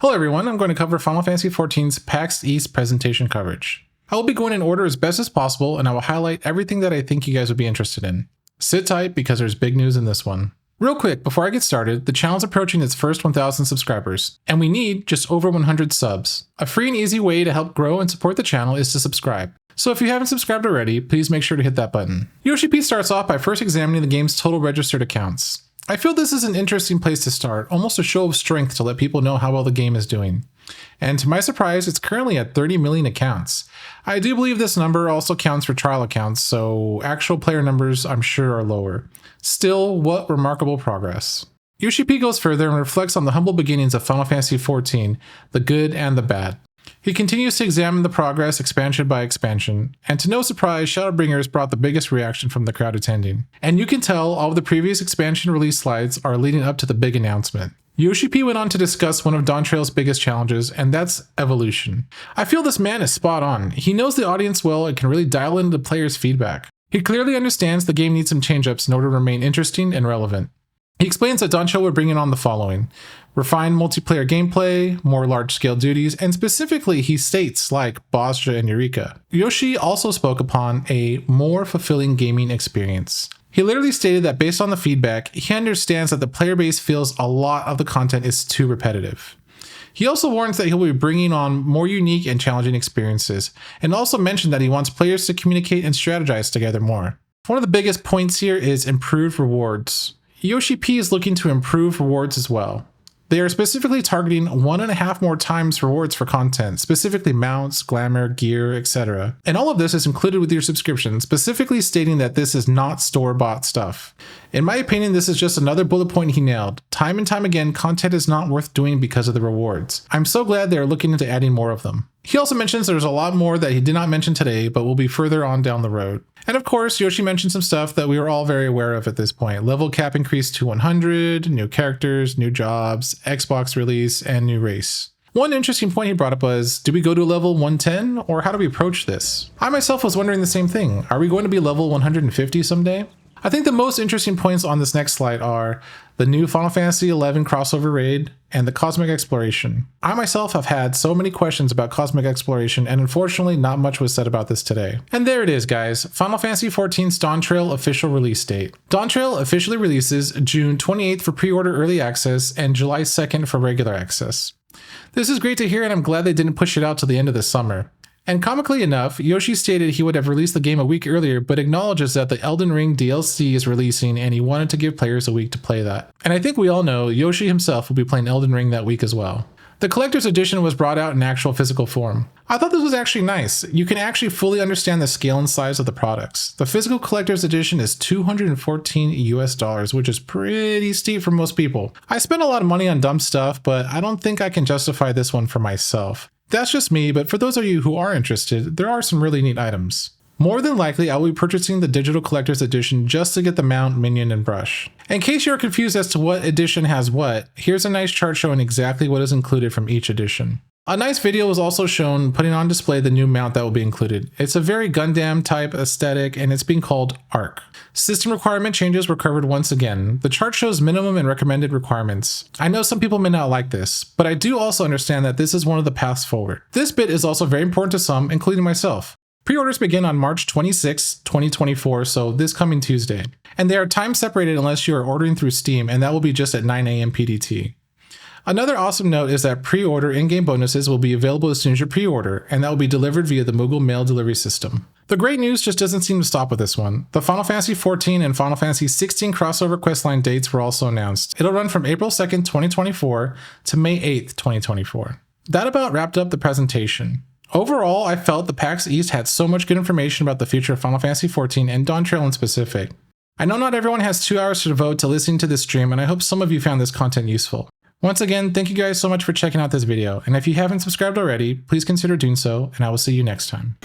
Hello everyone, I'm going to cover Final Fantasy XIV's PAX East presentation coverage. I will be going in order as best as possible, and I will highlight everything that I think you guys would be interested in. Sit tight because there's big news in this one. Real quick, before I get started, the channel is approaching its first 1,000 subscribers, and we need just over 100 subs. A free and easy way to help grow and support the channel is to subscribe. So if you haven't subscribed already, please make sure to hit that button. Yoshi P starts off by first examining the game's total registered accounts. I feel this is an interesting place to start, almost a show of strength to let people know how well the game is doing. And to my surprise, it's currently at 30 million accounts. I do believe this number also counts for trial accounts, so actual player numbers I'm sure are lower. Still, what remarkable progress. Yoshi P goes further and reflects on the humble beginnings of Final Fantasy XIV, the good and the bad. He continues to examine the progress expansion by expansion, and to no surprise, Shadowbringers brought the biggest reaction from the crowd attending. And you can tell all of the previous expansion release slides are leading up to the big announcement. Yoshi P went on to discuss one of Dawntrail's biggest challenges, and that's evolution. I feel this man is spot on. He knows the audience well and can really dial into the players' feedback. He clearly understands the game needs some change-ups in order to remain interesting and relevant. He explains that Dawntrail will bring on the following: refined multiplayer gameplay, more large-scale duties, and specifically he states like Bosja and Eureka. Yoshi also spoke upon a more fulfilling gaming experience. He literally stated that based on the feedback, he understands that the player base feels a lot of the content is too repetitive. He also warns that he'll be bringing on more unique and challenging experiences, and also mentioned that he wants players to communicate and strategize together more. One of the biggest points here is improved rewards. Yoshi P is looking to improve rewards as well. They are specifically targeting 1.5 more times rewards for content, specifically mounts, glamour, gear, etc. And all of this is included with your subscription, specifically stating that this is not store-bought stuff. In my opinion, this is just another bullet point he nailed. Time and time again, content is not worth doing because of the rewards. I'm so glad they are looking into adding more of them. He also mentions there's a lot more that he did not mention today, but will be further on down the road. And of course, Yoshi mentioned some stuff that we are all very aware of at this point. Level cap increase to 100, new characters, new jobs, Xbox release, and new race. One interesting point he brought up was, do we go to level 110, or how do we approach this? I myself was wondering the same thing. Are we going to be level 150 someday? I think the most interesting points on this next slide are the new Final Fantasy XI crossover raid and the Cosmic Exploration. I myself have had so many questions about Cosmic Exploration, and unfortunately not much was said about this today. And there it is, guys, Final Fantasy XIV's Dawntrail official release date. Dawntrail officially releases June 28th for pre-order early access and July 2nd for regular access. This is great to hear, and I'm glad they didn't push it out to the end of the summer. And comically enough, Yoshi stated he would have released the game a week earlier, but acknowledges that the Elden Ring DLC is releasing and he wanted to give players a week to play that. And I think we all know Yoshi himself will be playing Elden Ring that week as well. The collector's edition was brought out in actual physical form. I thought this was actually nice. You can actually fully understand the scale and size of the products. The physical collector's edition is $214 US, which is pretty steep for most people. I spent a lot of money on dumb stuff, but I don't think I can justify this one for myself. That's just me, but for those of you who are interested, there are some really neat items. More than likely, I will be purchasing the digital collector's edition just to get the mount, minion, and brush. In case you're confused as to what edition has what, here's a nice chart showing exactly what is included from each edition. A nice video was also shown putting on display the new mount that will be included. It's a very Gundam type aesthetic, and it's being called ARC. System requirement changes were covered once again. The chart shows minimum and recommended requirements. I know some people may not like this, but I do also understand that this is one of the paths forward. This bit is also very important to some, including myself. Pre-orders begin on March 26, 2024, so this coming Tuesday. And they are time separated unless you are ordering through Steam, and that will be just at 9 AM PDT. Another awesome note is that pre-order in-game bonuses will be available as soon as you pre-order, and that will be delivered via the Moogle mail delivery system. The great news just doesn't seem to stop with this one. The Final Fantasy XIV and Final Fantasy XVI crossover questline dates were also announced. It'll run from April 2nd, 2024 to May 8th, 2024. That about wrapped up the presentation. Overall, I felt the PAX East had so much good information about the future of Final Fantasy XIV and Dawntrail in specific. I know not everyone has 2 hours to devote to listening to this stream, and I hope some of you found this content useful. Once again, thank you guys so much for checking out this video, and if you haven't subscribed already, please consider doing so, and I will see you next time.